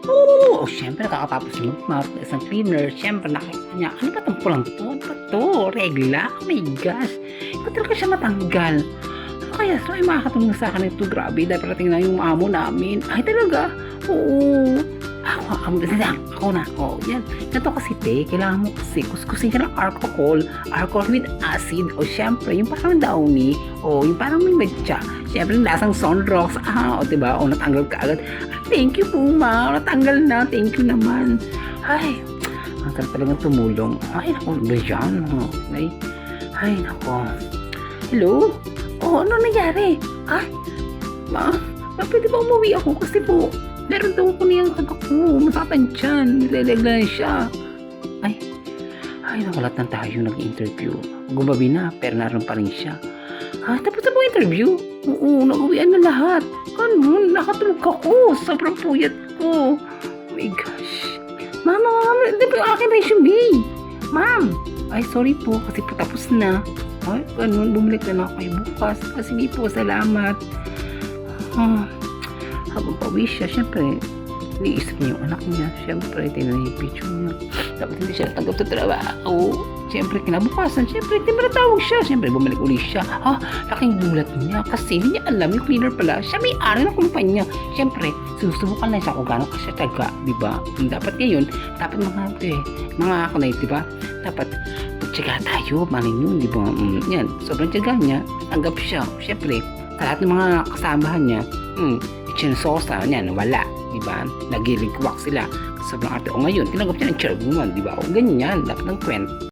Oo, siyempre kakatapos mag-mop ng isang cleaner, siyempre nakita niya, ano ba 'tong pulang 'to? Ano ba 'to? Regla? Oh my gosh! Hindi talaga siya matanggal. Ano kaya? So, ay makakatulong sa akin ito. Grabe, dahil parating na yung amo namin. Ay, talaga? Oo. Ako na. Oh, yan. Ganito kasi, te. Kailangan mo kasi kuskusin ka ng alcohol with acid. O, syempre, yung parang downy. O, yung parang may medya. Syempre, yung lasang sunrocks. O, diba? O, natanggal ka agad. Ay, thank you po, ma. Natanggal na. Thank you naman. Ay, ang sarap talagang tumulong. Ay, naku, ganyan. Ay, naku. Hello? Oh, ano nangyari? Ay, ma, pwede ba umuwi ako? Kasi po, meron daw ko niyang anak ko. Masaktan dyan. Nilaleglan siya. Ay, naku, lahat ng tayo nag-interview. Gumabi na, pero naroon pa rin siya. Tapos na po interview? Oo, nag-uwian na lahat. Ganun, nakatulog ako. Sobrang puyat ko. Oh my gosh. Mama, hindi po yung aking resume. Ma'am, ay sorry po, kasi po tapos na. Ay, ganun, bumalik na lang kayo bukas. Sige po, salamat. Habang pawi siya, syempre, iniisip niya yung anak niya. Syempre, tinanong yung picture niya. Tapos hindi siya natanggap sa trabaho. Syempre, kinabukasan, syempre, di ba natawag siya? Syempre, bumalik ulit siya. Laking gulat niya kasi hindi niya alam yung cleaner pala. Siya may-ari ng kumpanya. Syempre, susubukan lang siya kung gano'n ka siya taga, di ba? Dapat ngayon, dapat mga kanay, di ba? Dapat, magtsaga tayo, manin yun, di ba? Yan, sobrang tsaga niya, tanggap siya. Syempre, sa lahat ng mga kasamahan niya, chinsosa niyan, wala, di ba? Nagilikwak sila. Sobrang arte. O ngayon, tinanggap niya ng chairwoman, di ba? O ganyan, dapat ng kwento.